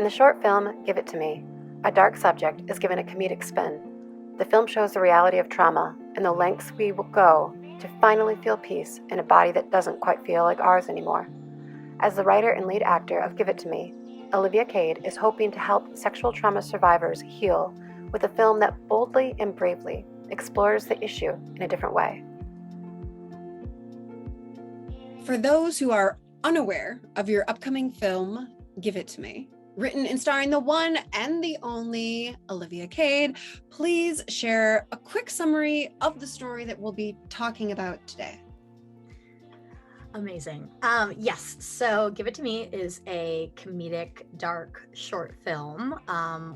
the short film, Give It To Me, a dark subject is given a comedic spin. The film shows the reality of trauma and the lengths we will go to finally feel peace in a body that doesn't quite feel like ours anymore. As the writer and lead actor of Give It To Me, Olivia Cade is hoping to help sexual trauma survivors heal with a film that boldly and bravely explores the issue in a different way. For those who are unaware of your upcoming film, Give It To Me, written and starring the one and the only Olivia Cade, please share a quick summary of the story that we'll be talking about today. Amazing. Yes, so Give It To Me is a comedic, dark, short film.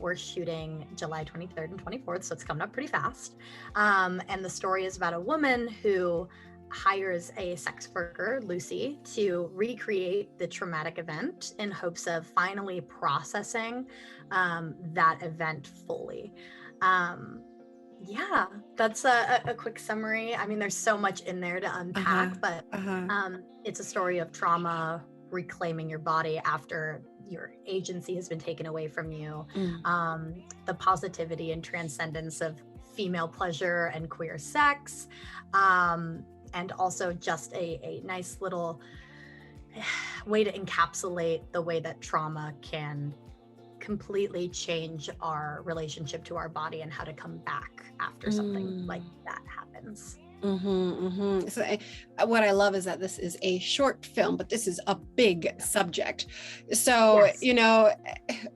We're shooting July 23rd and 24th, so it's coming up pretty fast. And the story is about a woman who hires a sex worker, Lucy, to recreate the traumatic event in hopes of finally processing that event fully. Yeah, that's a quick summary. I mean, there's so much in there to unpack, but it's a story of trauma, reclaiming your body after your agency has been taken away from you, the positivity and transcendence of female pleasure and queer sex, and also just a nice little way to encapsulate the way that trauma can completely change our relationship to our body and how to come back after something like that happens. So what I love is that this is a short film, but this is a big subject. So, Yes. you know,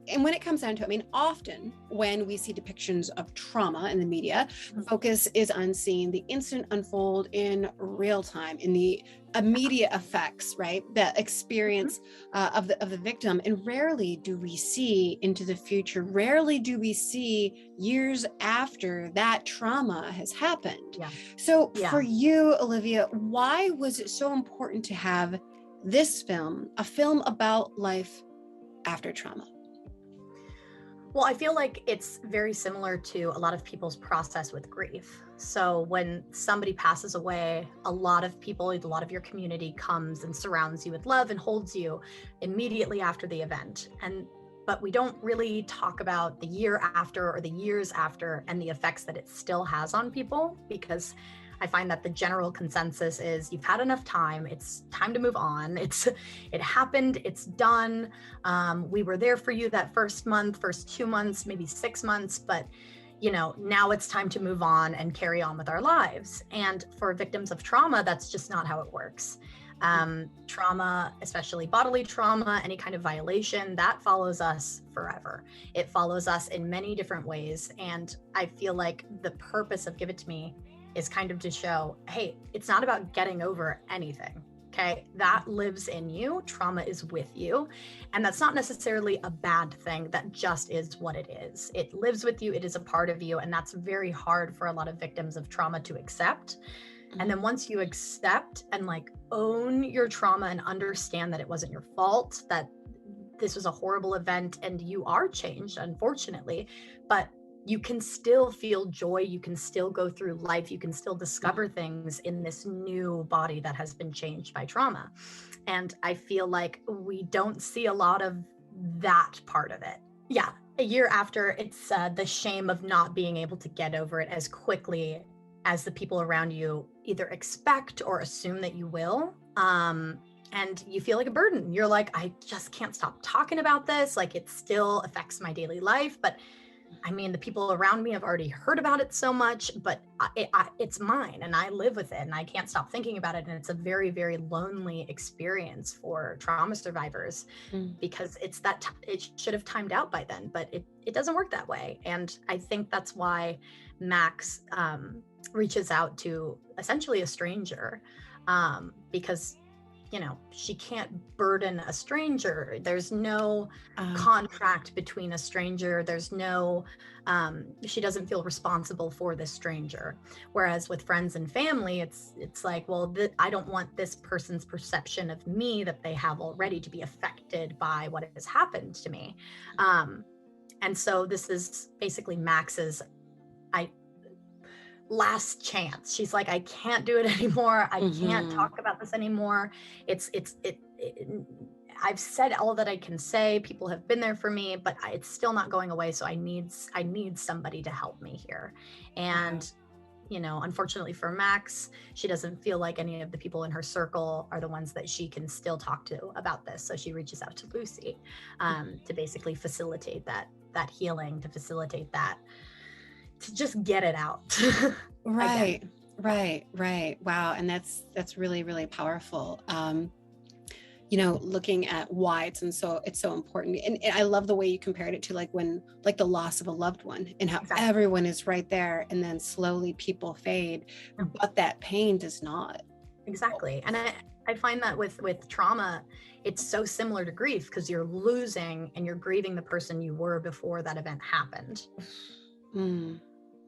and when it comes down to it, I mean, often when we see depictions of trauma in the media, focus is on seeing the incident unfold in real time, in the immediate effects, right? The experience of the victim. And rarely do we see into the future. Rarely do we see years after that trauma has happened. Yeah. So for you, Olivia, why was it so important to have this film, a film about life after trauma? Well, I feel like it's very similar to a lot of people's process with grief. So when somebody passes away, a lot of people, a lot of your community comes and surrounds you with love and holds you immediately after the event. But we don't really talk about the year after or the years after and the effects that it still has on people, because I find that the general consensus is you've had enough time. It's time to move on. It happened. It's done. We were there for you that first month, first 2 months, maybe 6 months, but now it's time to move on and carry on with our lives. And for victims of trauma, that's just not how it works. Trauma, especially bodily trauma, any kind of violation, that follows us forever. It follows us in many different ways. And I feel like the purpose of Give It To Me is kind of to show, hey, it's not about getting over anything, okay? That lives in you. Trauma is with you. And that's not necessarily a bad thing. That just is what it is. It lives with you. It is a part of you. And that's very hard for a lot of victims of trauma to accept. And then once you accept and own your trauma and understand that it wasn't your fault, that this was a horrible event and you are changed, unfortunately, but you can still feel joy. You can still go through life. You can still discover things in this new body that has been changed by trauma. And I feel like we don't see a lot of that part of it. Yeah. A year after, it's the shame of not being able to get over it as quickly as the people around you either expect or assume that you will. And you feel like a burden. You're like, I just can't stop talking about this. It still affects my daily life. But I mean, the people around me have already heard about it so much, but it's mine and I live with it and I can't stop thinking about it. And it's a very, very lonely experience for trauma survivors because it should have timed out by then, but it doesn't work that way. And I think that's why Max reaches out to essentially a stranger because she can't burden a stranger. There's no contract between a stranger. There's no, she doesn't feel responsible for this stranger. Whereas with friends and family, it's like, well, I don't want this person's perception of me that they have already to be affected by what has happened to me. And so this is basically Max's, last chance. She's like, I can't do it anymore. I can't talk about this anymore. I've said all that I can say. People have been there for me, but it's still not going away. So I need somebody to help me here. And you know, unfortunately for Max, she doesn't feel like any of the people in her circle are the ones that she can still talk to about this. So she reaches out to Lucy to basically facilitate that healing, to facilitate that, to just get it out. Right. Wow. And that's really, really powerful. You know, looking at why it's so important. And I love the way you compared it to like the loss of a loved one, and how everyone is right there and then slowly people fade, but that pain does not. Exactly. And I find that with trauma, it's so similar to grief, because you're losing and you're grieving the person you were before that event happened.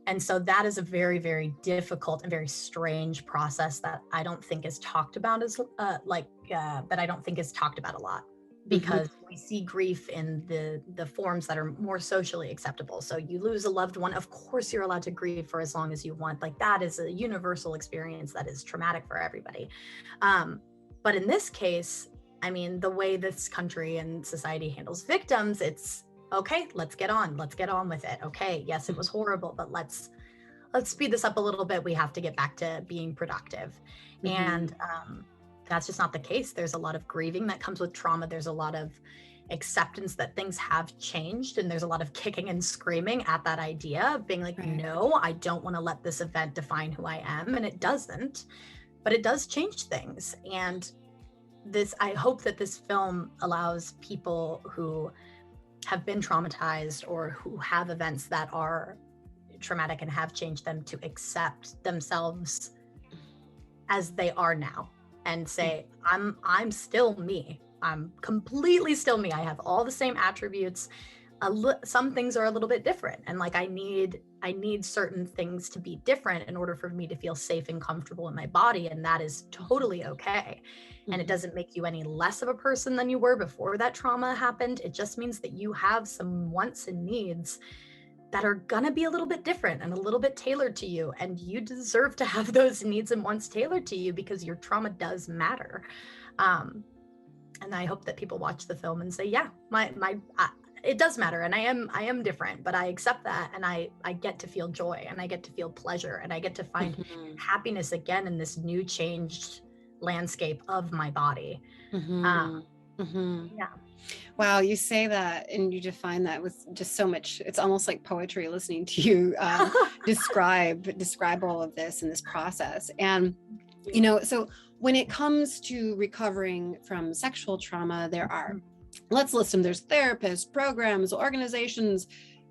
And so that is a very, very difficult and very strange process that I don't think is talked about that I don't think is talked about a lot, because we see grief in the forms that are more socially acceptable. So you lose a loved one, of course you're allowed to grieve for as long as you want. Like, that is a universal experience that is traumatic for everybody. But in this case, I mean, the way this country and society handles victims, it's okay, let's get on with it. Okay, yes, it was horrible, but let's speed this up a little bit. We have to get back to being productive. And that's just not the case. There's a lot of grieving that comes with trauma. There's a lot of acceptance that things have changed, and there's a lot of kicking and screaming at that idea of being like, no, I don't want to let this event define who I am. And it doesn't, but it does change things. And I hope that this film allows people who have been traumatized or who have events that are traumatic and have changed them to accept themselves as they are now and say, I'm still me. I'm completely still me. I have all the same attributes. Some things are a little bit different, and like I need certain things to be different in order for me to feel safe and comfortable in my body, and that is totally okay. And it doesn't make you any less of a person than you were before that trauma happened. It just means that you have some wants and needs that are gonna be a little bit different and a little bit tailored to you, and you deserve to have those needs and wants tailored to you, because your trauma does matter. And I hope that people watch the film and say, yeah, it does matter, and I am different, but I accept that, and I get to feel joy, and I get to feel pleasure, and I get to find happiness again in this new changed landscape of my body. Yeah. Wow, you say that and you define that with just so much. It's almost like poetry listening to you describe all of this in this process. And you know, so when it comes to recovering from sexual trauma, there are, let's list them, there's therapists, programs, organizations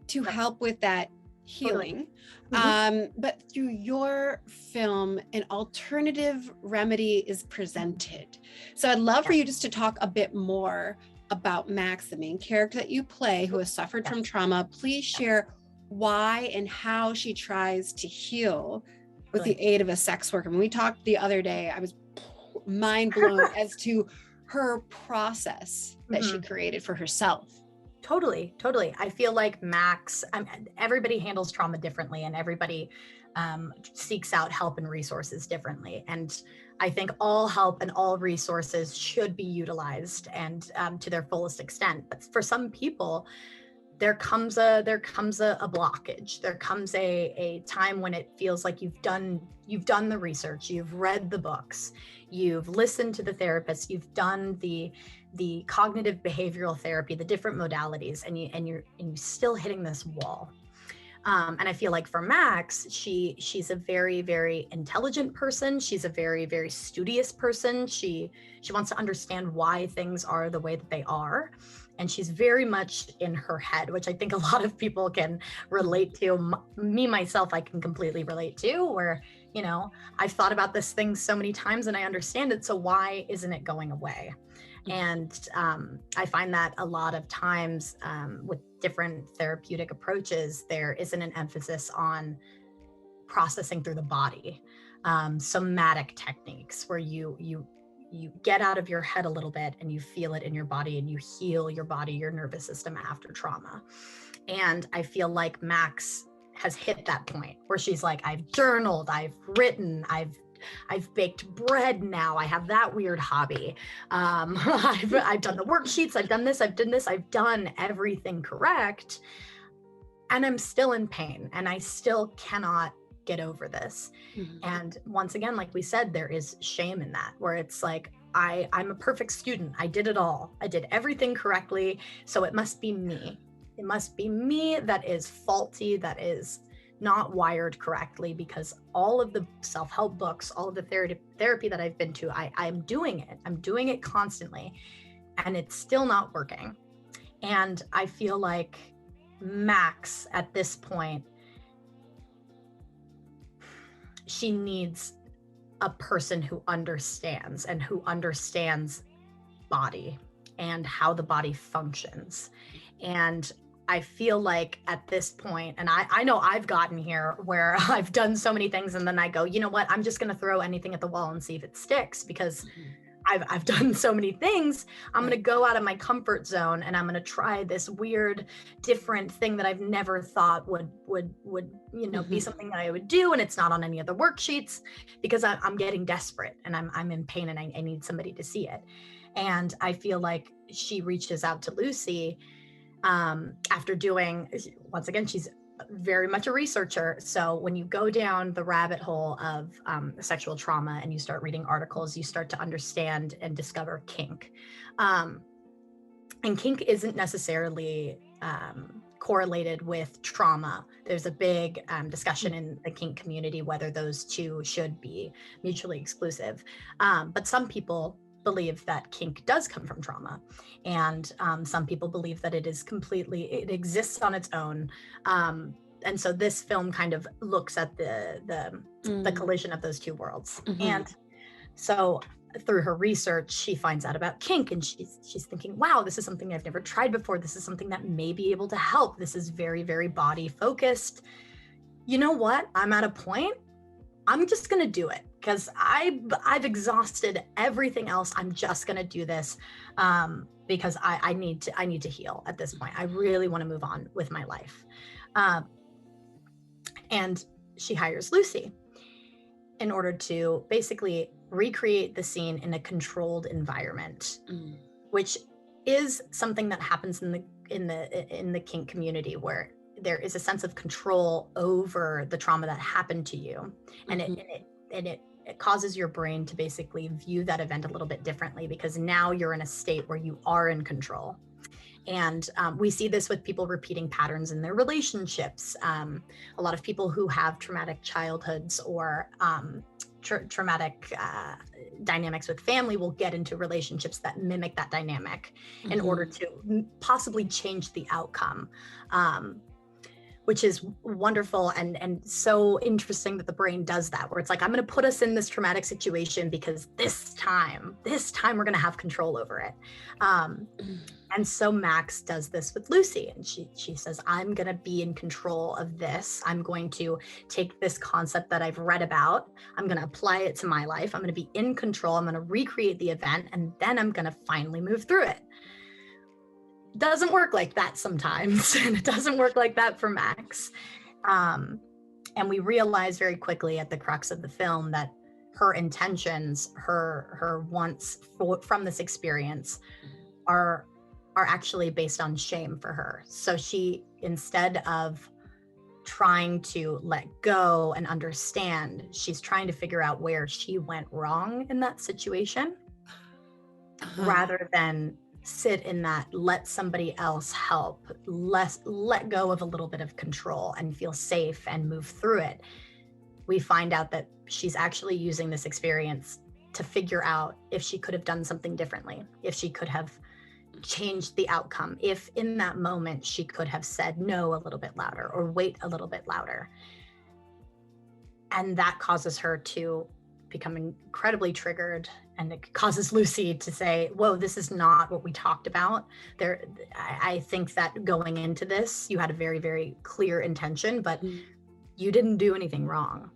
to help with that healing. But through your film, an alternative remedy is presented. So I'd love for you just to talk a bit more about Max, the main character that you play, who has suffered from trauma. Please share why and how she tries to heal with the aid of a sex worker. When we talked the other day, I was mind blown as to her process that she created for herself. Totally. I feel like Max, everybody handles trauma differently, and everybody seeks out help and resources differently. And I think all help and all resources should be utilized and to their fullest extent. But for some people, there comes a blockage. There comes a time when it feels like you've done the research, you've read the books, you've listened to the therapist, you've done the cognitive behavioral therapy, the different modalities, and you're still hitting this wall. And I feel like for Max, she's a very, very intelligent person. She's a very, very studious person. She wants to understand why things are the way that they are. And she's very much in her head, which I think a lot of people can relate to. Me, myself, I can completely relate to, where, you know, I've thought about this thing so many times and I understand it. So why isn't it going away? And I find that a lot of times with different therapeutic approaches, there isn't an emphasis on processing through the body. Somatic techniques where you get out of your head a little bit and you feel it in your body and you heal your body, your nervous system after trauma. And I feel like Max has hit that point where she's like, I've journaled, I've written, I've I've baked bread now. I have that weird hobby. I've done the worksheets. I've done this. I've done this. I've done everything correct. And I'm still in pain, and I still cannot get over this. Mhm. And once again, like we said, there is shame in that, where it's like, I'm a perfect student. I did it all. I did everything correctly. So it must be me. It must be me that is faulty, that is not wired correctly, because all of the self-help books, all of the therapy that I've been to, I'm doing it. I'm doing it constantly, and it's still not working. And I feel like Max, at this point, she needs a person who understands, and who understands body and how the body functions. And I feel like at this point, and I know I've gotten here where I've done so many things, and then I go, you know what, I'm just going to throw anything at the wall and see if it sticks, because I've done so many things. I'm going to go out of my comfort zone, and I'm going to try this weird, different thing that I've never thought would be something that I would do. And it's not on any of the worksheets, because I'm getting desperate, and I'm in pain, and I need somebody to see it. And I feel like she reaches out to Lucy after doing, once again, she's very much a researcher. So when you go down the rabbit hole of sexual trauma, and you start reading articles, you start to understand and discover kink. And kink isn't necessarily correlated with trauma. There's a big discussion in the kink community whether those two should be mutually exclusive. But some people believe that kink does come from trauma, and some people believe that it exists on its own. And so this film kind of looks at the collision of those two worlds. And so through her research, she finds out about kink, and she's thinking, wow, this is something I've never tried before. This is something that may be able to help. This is very, very body focused. You know what? I'm at a point, I'm just going to do it, because I've exhausted everything else. I'm just going to do this because I need to heal at this point. I really want to move on with my life. And she hires Lucy in order to basically recreate the scene in a controlled environment, which is something that happens in the kink community, where there is a sense of control over the trauma that happened to you, and it causes your brain to basically view that event a little bit differently, because now you're in a state where you are in control. And we see this with people repeating patterns in their relationships. A lot of people who have traumatic childhoods or traumatic dynamics with family will get into relationships that mimic that dynamic in order to possibly change the outcome. Which is wonderful and so interesting that the brain does that, where it's like, I'm going to put us in this traumatic situation because this time we're going to have control over it. And so Max does this with Lucy, and she says, I'm going to be in control of this. I'm going to take this concept that I've read about. I'm going to apply it to my life. I'm going to be in control. I'm going to recreate the event, and then I'm going to finally move through it. Doesn't work like that sometimes, and it doesn't work like that for Max. And we realize very quickly at the crux of the film that her intentions, her wants from this experience are actually based on shame for her. So she, instead of trying to let go and understand, she's trying to figure out where she went wrong in that situation, rather than sit in that, let somebody else help, let go of a little bit of control and feel safe and move through it. We find out that she's actually using this experience to figure out if she could have done something differently, if she could have changed the outcome, if in that moment she could have said no a little bit louder or wait a little bit louder. And that causes her to become incredibly triggered, and it causes Lucy to say, whoa, this is not what we talked about. I think that going into this, you had a very, very clear intention, but you didn't do anything wrong.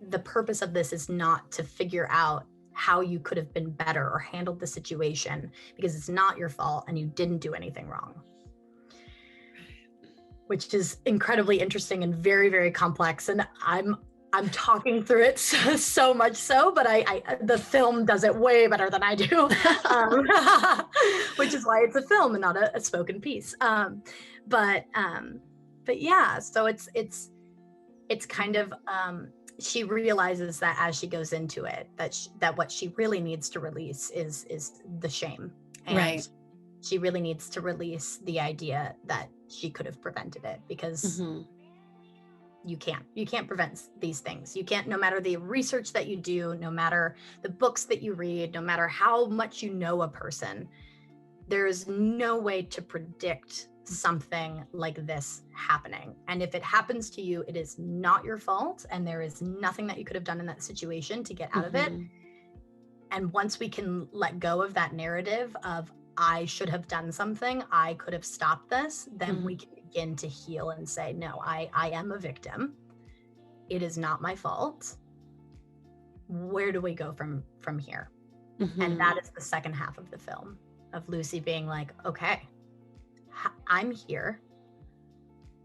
The purpose of this is not to figure out how you could have been better or handled the situation, because it's not your fault and you didn't do anything wrong. Which is incredibly interesting and very, very complex. And I'm I'm talking through it so much so, but I the film does it way better than I do, which is why it's a film and not a spoken piece. But yeah, so it's kind of she realizes that as she goes into it, that what she really needs to release is the shame, and Right. she really needs to release the idea that she could have prevented it, because you can't prevent these things. You can't, no matter the research that you do, no matter the books that you read, no matter how much you know a person, there is no way to predict something like this happening. And if it happens to you, it is not your fault, and there is nothing that you could have done in that situation to get out of it. And once we can let go of that narrative of, I should have done something, I could have stopped this, then we can begin to heal and say, no, I am a victim. It is not my fault. Where do we go from here? And that is the second half of the film, of Lucy being like, okay, I'm here.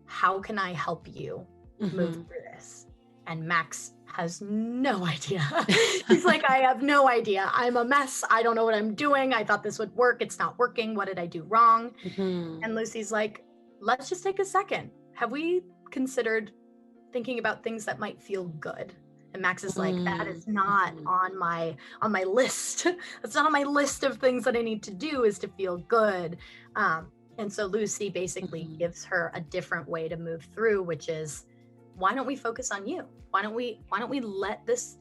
How can I help you move through this? And Max has no idea. He's like, I have no idea. I'm a mess. I don't know what I'm doing. I thought this would work. It's not working. What did I do wrong? And Lucy's like, let's just take a second. Have we considered thinking about things that might feel good? And Max is like, that is not on my list. That's not on my list of things that I need to do, is to feel good. And so Lucy basically gives her a different way to move through, which is, why don't we focus on you? Why don't we let this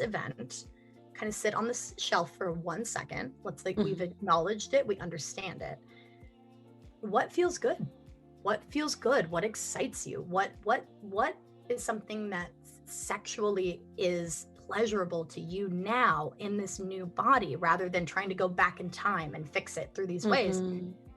event kind of sit on this shelf for 1 second? Let's we've acknowledged it, we understand it. What feels good? What feels good? What excites you? What is something that sexually is pleasurable to you now in this new body, rather than trying to go back in time and fix it through these ways?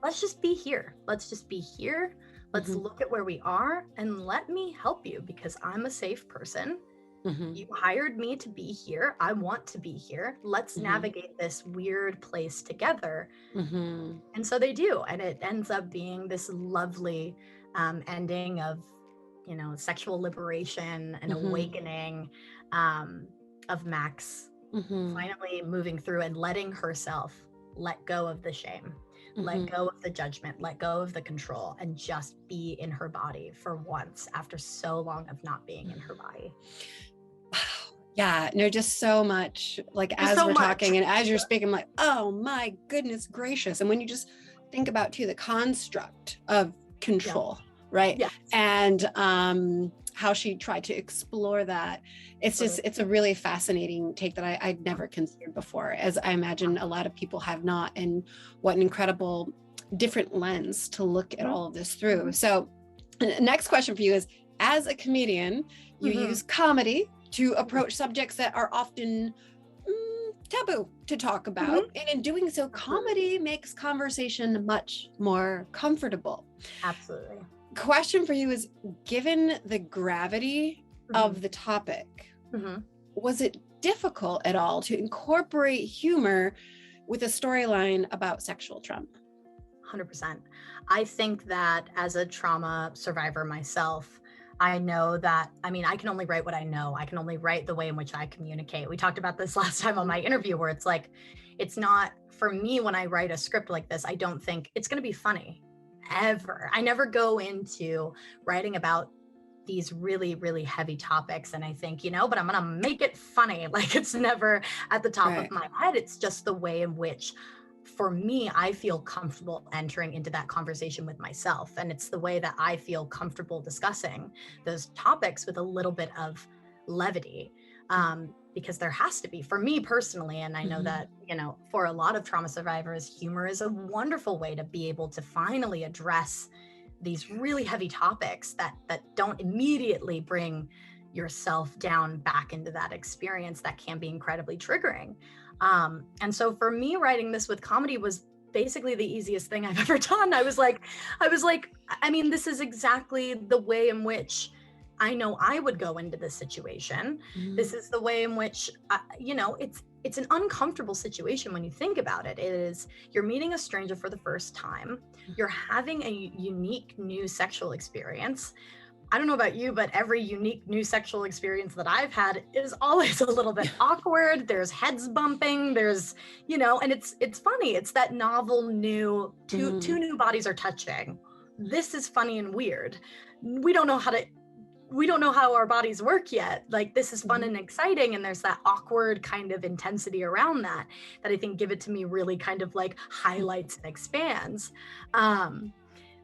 Let's just be here. Let's just be here. Let's look at where we are, and let me help you, because I'm a safe person. You hired me to be here. I want to be here. Let's navigate this weird place together. And so they do. And it ends up being this lovely ending of, sexual liberation and awakening of Max finally moving through and letting herself let go of the shame. Let go of the judgment, let go of the control, and just be in her body for once, after so long of not being in her body. Yeah, no, just so much. Like, as we're talking and as you're speaking, I'm like, oh my goodness gracious. And when you just think about too, the construct of control, right? Yes. And how she tried to explore that. It's just, it's a really fascinating take that I'd never considered before, as I imagine a lot of people have not. And what an incredible different lens to look at all of this through. So next question for you is, as a comedian, you use comedy to approach subjects that are often taboo to talk about. And in doing so, comedy makes conversation much more comfortable. Absolutely. Question for you is, given the gravity of the topic, was it difficult at all to incorporate humor with a storyline about sexual trauma? 100%. I think that as a trauma survivor myself, I know that, I can only write what I know. I can only write the way in which I communicate. We talked about this last time on my interview, where it's like, it's not, for me, when I write a script like this, I don't think it's going to be funny ever. I never go into writing about these really, really heavy topics and I think, but I'm going to make it funny. Like, it's never at the top of my head. It's just the way in which, for me, I feel comfortable entering into that conversation with myself. And it's the way that I feel comfortable discussing those topics with a little bit of levity. Because there has to be, for me personally, and I know that, for a lot of trauma survivors, humor is a wonderful way to be able to finally address these really heavy topics that don't immediately bring yourself down back into that experience that can be incredibly triggering. And so for me, writing this with comedy was basically the easiest thing I've ever done. I was like, this is exactly the way in which I know I would go into this situation. This is the way in which, it's an uncomfortable situation when you think about it. It is, you're meeting a stranger for the first time. You're having a unique new sexual experience. I don't know about you, but every unique new sexual experience that I've had is always a little bit awkward. There's heads bumping, there's, and it's funny. It's that novel new, two new bodies are touching. This is funny and weird. We don't know how our bodies work yet. Like, this is fun and exciting. And there's that awkward kind of intensity around that I think Give It To Me really kind of like highlights and expands.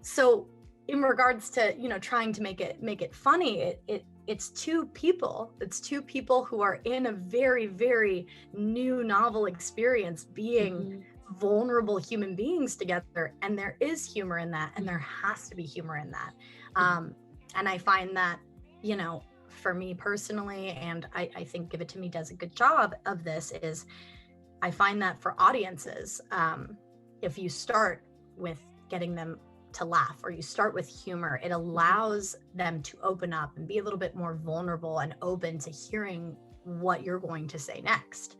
So in regards to, trying to make it funny, it's two people who are in a very, very new novel experience, being vulnerable human beings together. And there is humor in that, and there has to be humor in that. And I find that, for me personally, and I think Give It To Me does a good job of this, is I find that for audiences, if you start with getting them to laugh, or you start with humor, it allows them to open up and be a little bit more vulnerable and open to hearing what you're going to say next.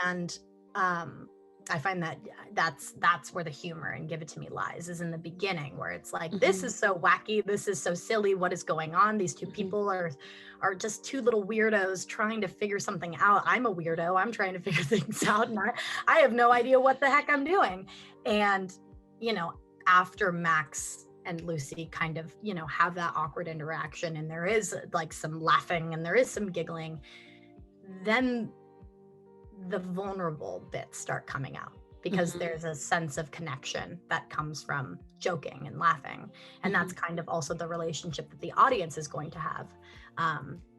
And I find that that's where the humor in Give It To Me lies, is in the beginning, where it's like, this is so wacky, this is so silly, what is going on? These two people are just two little weirdos trying to figure something out. I'm a weirdo, I'm trying to figure things out, and I have no idea what the heck I'm doing. And after Max and Lucy kind of have that awkward interaction, and there is like some laughing and there is some giggling, then the vulnerable bits start coming out, because there's a sense of connection that comes from joking and laughing. And that's kind of also the relationship that the audience is going to have,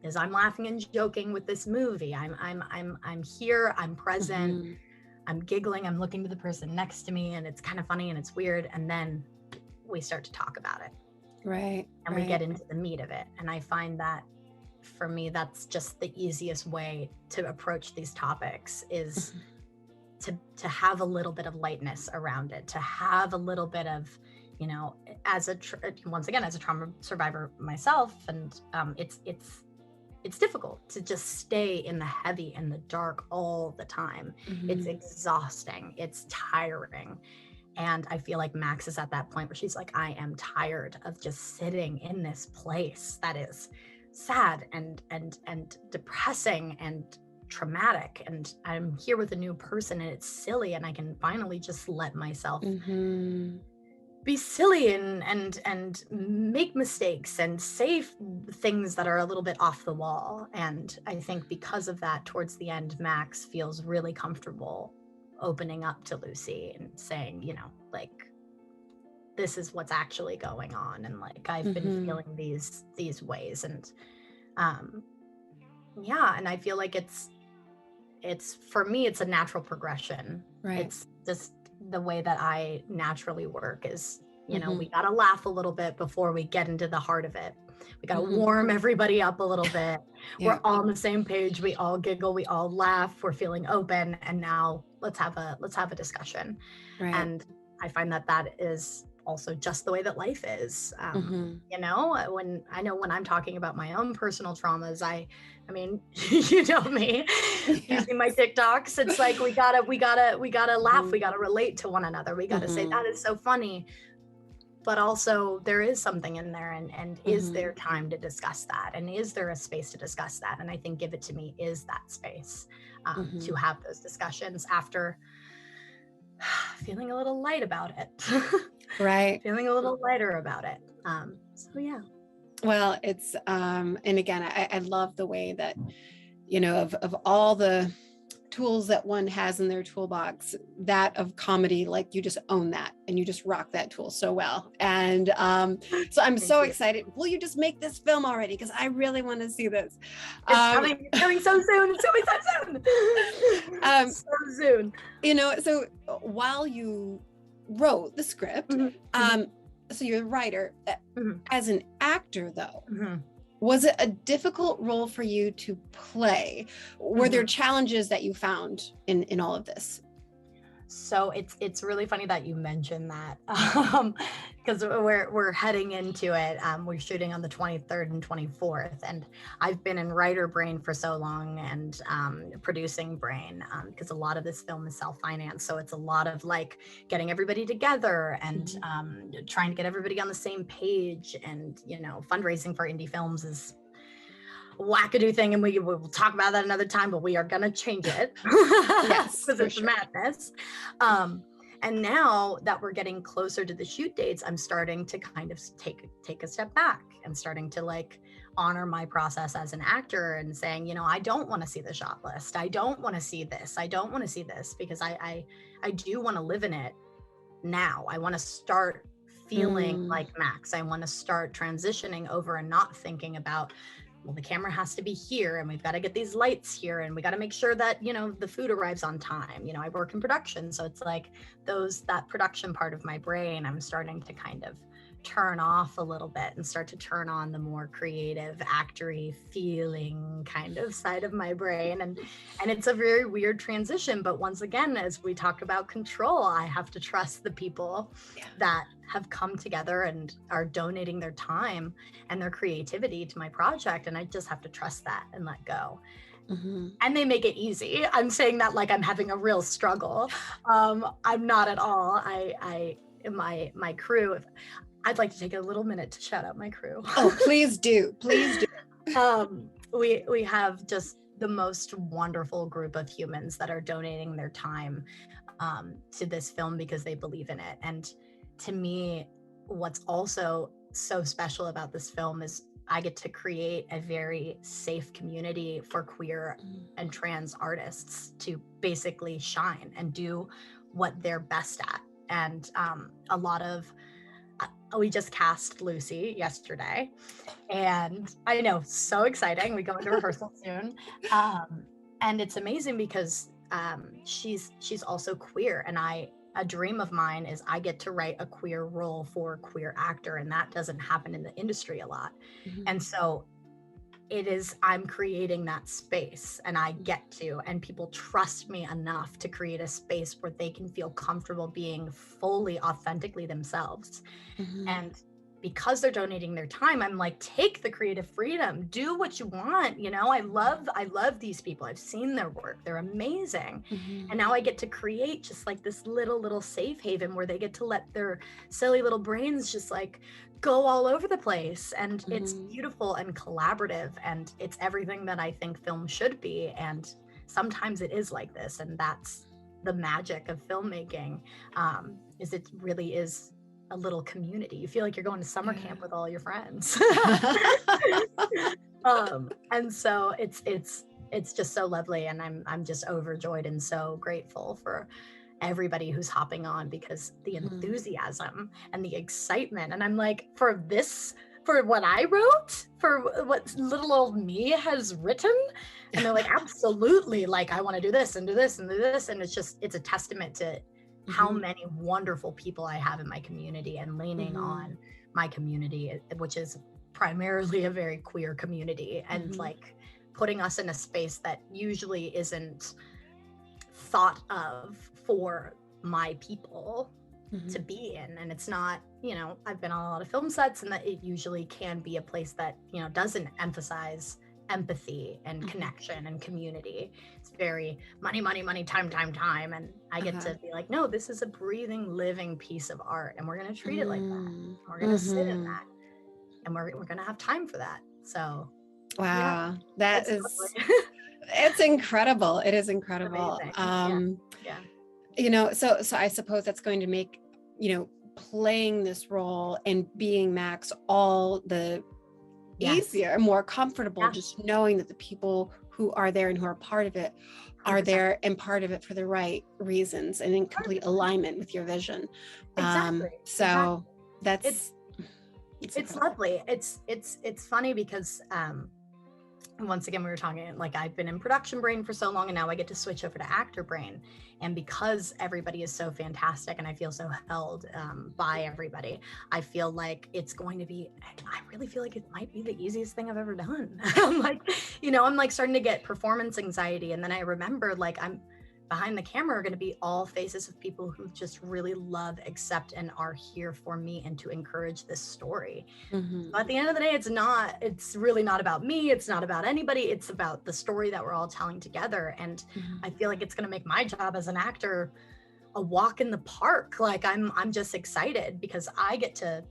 is I'm laughing and joking with this movie. I'm here, I'm present, I'm giggling, I'm looking to the person next to me, and it's kind of funny and it's weird. And then we start to talk about it. Right. And we get into the meat of it. And I find that, for me, that's just the easiest way to approach these topics, is to have a little bit of lightness around it, to have a little bit of, once again, as a trauma survivor myself, and it's difficult to just stay in the heavy and the dark all the time. It's exhausting, it's tiring. And I feel like Max is at that point where she's like, I am tired of just sitting in this place that is sad and depressing and traumatic, and I'm here with a new person, and it's silly, and I can finally just let myself be silly and make mistakes and say things that are a little bit off the wall. And I think because of that, towards the end, Max feels really comfortable opening up to Lucy and saying, like, this is what's actually going on, and like, I've been feeling these ways. And and I feel like it's for me, it's a natural progression. Right. It's just the way that I naturally work, is we gotta laugh a little bit before we get into the heart of it. We gotta warm everybody up a little bit. We're all on the same page, we all giggle, we all laugh, we're feeling open, and now let's have a discussion. Right. And I find that is also just the way that life is. When I'm talking about my own personal traumas, I mean, you know me, you see my TikToks, it's like, we gotta laugh, we gotta relate to one another, we gotta say, that is so funny. But also, there is something in there, and is there time to discuss that? And is there a space to discuss that? And I think Give It To Me is that space to have those discussions after feeling a little light about it. Right. Feeling a little lighter about it. So yeah. Well, it's, and again, I love the way that, of all the tools that one has in their toolbox, that of comedy, like, you just own that and you just rock that tool so well. And so I'm so excited. Will you just make this film already? Because I really want to see this. It's coming so soon. It's coming so soon. So soon. So while you wrote the script, so you're a writer, as an actor though, was it a difficult role for you to play? Were there challenges that you found in all of this? So it's really funny that you mentioned that, because we're heading into it. We're shooting on the 23rd and 24th, and I've been in writer brain for so long, and producing brain, because a lot of this film is self-financed. So it's a lot of like getting everybody together and trying to get everybody on the same page, and fundraising for indie films is wackadoo thing, and we'll talk about that another time, but we are gonna change it. Yes, because it's sure. madness. And now that we're getting closer to the shoot dates, I'm starting to kind of take a step back and starting to like honor my process as an actor and saying, I don't want to see the shot list, I don't want to see this, I don't want to see this, because I do want to live in it now. I want to start feeling like Max. I want to start transitioning over and not thinking about, well, the camera has to be here and we've got to get these lights here and we got to make sure that, the food arrives on time. I work in production. So it's like that production part of my brain, I'm starting to kind of turn off a little bit and start to turn on the more creative, actory, feeling kind of side of my brain. And it's a very weird transition. But once again, as we talk about control, I have to trust the people that have come together and are donating their time and their creativity to my project. And I just have to trust that and let go. And they make it easy. I'm saying that like I'm having a real struggle. I'm not at all. My crew, I'd like to take a little minute to shout out my crew. Oh, please do. Please do. We have just the most wonderful group of humans that are donating their time to this film because they believe in it. And to me, what's also so special about this film is I get to create a very safe community for queer and trans artists to basically shine and do what they're best at. And we just cast Lucy yesterday, and I know, so exciting. We go into rehearsal soon, and it's amazing because she's also queer, and a dream of mine is I get to write a queer role for a queer actor, and that doesn't happen in the industry a lot. And so I'm creating that space, and I get to, and people trust me enough to create a space where they can feel comfortable being fully authentically themselves. And because they're donating their time, I'm like, take the creative freedom, do what you want. I love these people. I've seen their work. They're amazing. And now I get to create just like this little safe haven where they get to let their silly little brains just like go all over the place. And it's beautiful and collaborative, and it's everything that I think film should be. And sometimes it is like this. And that's the magic of filmmaking, is it really is a little community. You feel like you're going to summer camp with all your friends. And so it's just so lovely, and I'm just overjoyed and so grateful for everybody who's hopping on, because the enthusiasm and the excitement, and I'm like, for what I wrote, for what little old me has written, and they're like, absolutely, like, I want to do this and do this and do this, and it's a testament to how many wonderful people I have in my community, and leaning on my community, which is primarily a very queer community, and like putting us in a space that usually isn't thought of for my people to be in. And it's not, I've been on a lot of film sets, and that it usually can be a place that, doesn't emphasize empathy and connection and community. It's very money, time. And I get to be like, no, this is a breathing, living piece of art, and we're going to treat it like that. We're going to sit in that, and we're going to have time for that. So wow, that is it's incredible. It is incredible. So I suppose that's going to make, playing this role and being Max all the easier, more comfortable, just knowing that the people who are there and who are part of it are 100%. There and part of it for the right reasons and in complete alignment with your vision. So that's it's lovely. It's funny because once again, we were talking, like, I've been in production brain for so long, and now I get to switch over to actor brain. And because everybody is so fantastic, and I feel so held by everybody, I feel like it's going to be, I really feel like it might be the easiest thing I've ever done. I'm like, I'm like starting to get performance anxiety. And then I remember, like, behind the camera are going to be all faces of people who just really love, accept, and are here for me and to encourage this story. Mhm. But at the end of the day, it's really not about me. It's not about anybody. It's about the story that we're all telling together. And Mhm. I feel like it's going to make my job as an actor a walk in the park. Like I'm just excited because I get to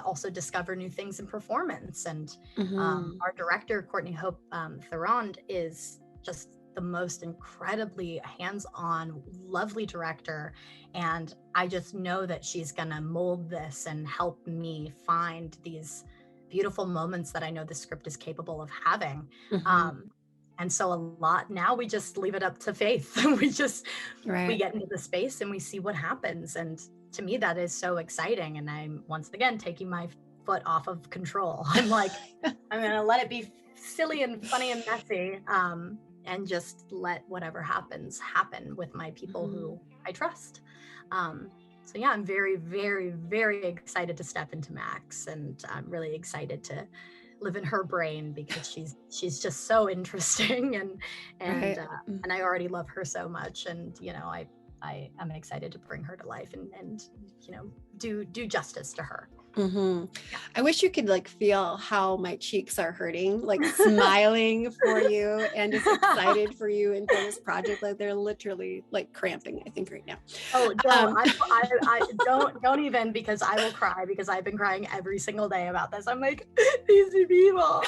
also discover new things in performance. And Mhm. our director, Courtney Hope Theron, is just the most incredibly hands-on, lovely director. And I just know that she's gonna mold this and help me find these beautiful moments that I know the script is capable of having. Mhm. And so a lot now we just leave it up to faith. We Right. get into the space and we see what happens. And to me, that is so exciting. And I'm once again taking my foot off of control. I'm like, I'm gonna let it be silly and funny and messy, and just let whatever happens happen with my people who I trust. So yeah, I'm very, very, very excited to step into Max, and I'm really excited to live in her brain because she's just so interesting, and Right. and I already love her so much, and I am excited to bring her to life and do justice to her. Mhm. Yeah. I wish you could like feel how my cheeks are hurting, like smiling for you and just excited for you and for this project. Like they're literally like cramping, I think, right now. Oh, Um, I don't even, because I will cry, because I've been crying every single day about this. I'm like, these people,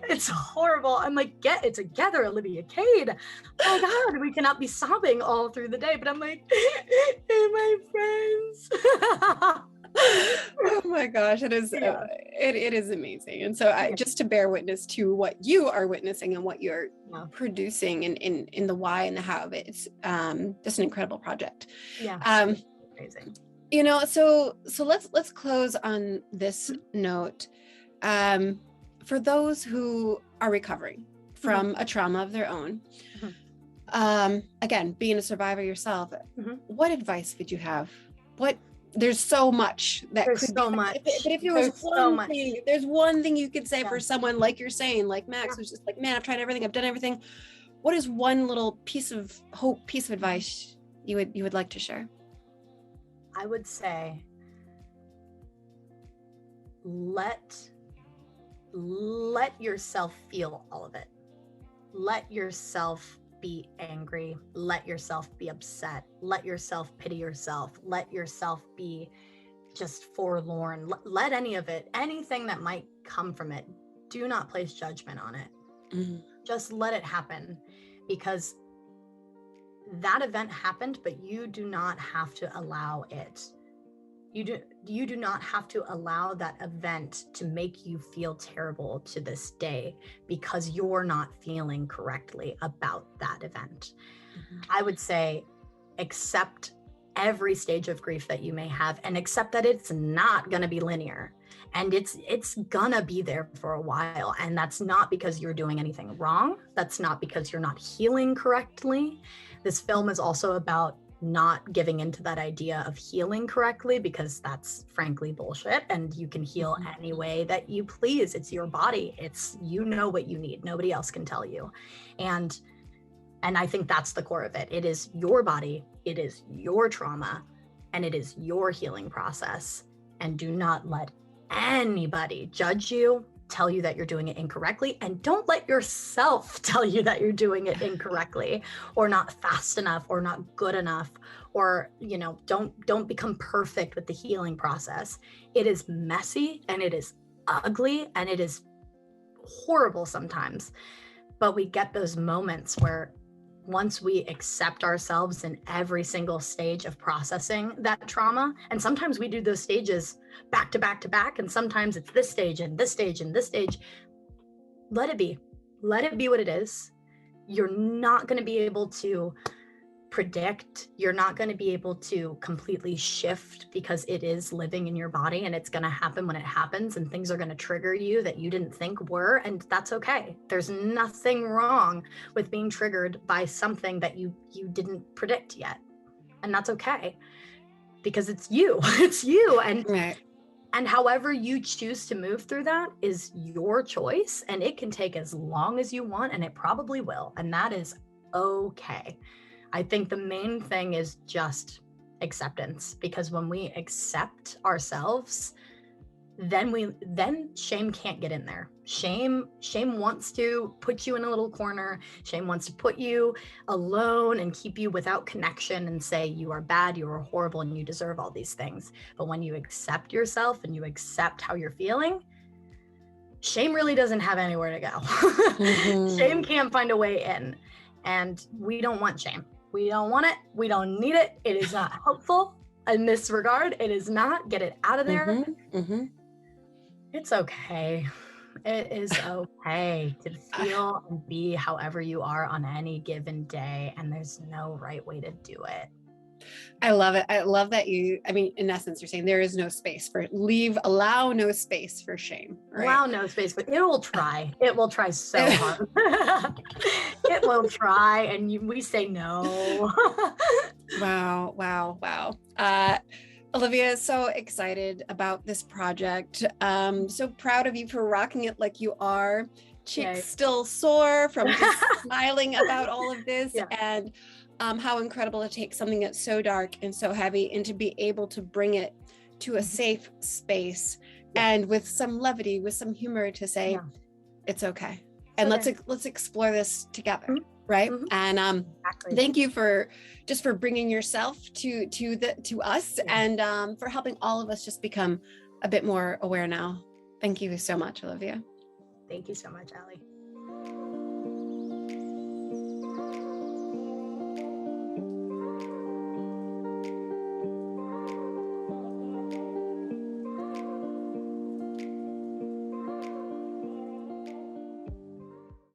it's horrible. I'm like, get it together, Olivia Cade. My God, we cannot be sobbing all through the day. But I'm like, my friends. oh my gosh, it is Yeah. it is amazing. And so Yeah. just to bear witness to what you are witnessing and what you're Yeah. producing and in the why and the how of it, it's just an incredible project. Yeah. Amazing. So let's close on this note. For those who are recovering from a trauma of their own, again, being a survivor yourself, what advice would you have? There's so much that There's could so be, much. but if there was There's so one much. thing, if there's one thing you could say Yeah. for someone like you're saying, like Max, who's just like, man, I've tried everything, I've done everything. What is one little piece of hope, piece of advice you would like to share? I would say, let yourself feel all of it. Let yourself be angry. Let yourself be upset. Let yourself pity yourself. Let yourself be just forlorn. Let any of it, anything that might come from it, do not place judgment on it. Just let it happen, because that event happened, but you do not have to allow it. You do not have to allow that event to make you feel terrible to this day because you're not feeling correctly about that event. I would say accept every stage of grief that you may have, and accept that it's not going to be linear, and it's gonna be there for a while. And that's not because you're doing anything wrong. That's not because you're not healing correctly. This film is also about not giving into that idea of healing correctly, because that's frankly bullshit, and you can heal any way that you please. It's your body. It's, you know what you need. Nobody else can tell you. And I think that's the core of it. It is your body, it is your trauma, and it is your healing process. And do not let anybody judge you, tell you that you're doing it incorrectly, and don't let yourself tell you that you're doing it incorrectly, or not fast enough, or not good enough, or don't become perfect with the healing process. It is messy, and it is ugly, and it is horrible sometimes, but we get those moments where once we accept ourselves in every single stage of processing that trauma, and sometimes we do those stages back to back to back, and sometimes it's this stage and this stage and this stage, let it be what it is. You're not going to be able to predict, you're not going to be able to completely shift, because it is living in your body, and it's going to happen when it happens, and things are going to trigger you that you didn't think were, and that's okay. There's nothing wrong with being triggered by something that you didn't predict yet, and that's okay, because it's you. It's you. And Right. And however you choose to move through that is your choice, and it can take as long as you want, and it probably will. And that is okay. I think the main thing is just acceptance, because when we accept ourselves, then shame can't get in there. Shame wants to put you in a little corner. Shame wants to put you alone and keep you without connection and say you are bad, you are horrible, and you deserve all these things. But when you accept yourself and you accept how you're feeling, shame really doesn't have anywhere to go. Shame can't find a way in. And we don't want shame. We don't want it. We don't need it. It is not helpful in this regard. It is not. Get it out of there. It's okay. It is okay to feel and be however you are on any given day. And there's no right way to do it. I love it. I love that in essence, you're saying there is no space for allow no space for shame. Right? Allow no space, but it will try. It will try so hard. It will try, and we say no. Wow. Olivia, so excited about this project. So proud of you for rocking it like you are. Cheeks still sore from just smiling about all of this, and how incredible to take something that's so dark and so heavy and to be able to bring it to a safe space and with some levity, with some humor to say, it's okay. And let's explore this together. Right. And thank you for bringing yourself to us and for helping all of us just become a bit more aware now. Thank you so much, Olivia. Thank you so much, Allie.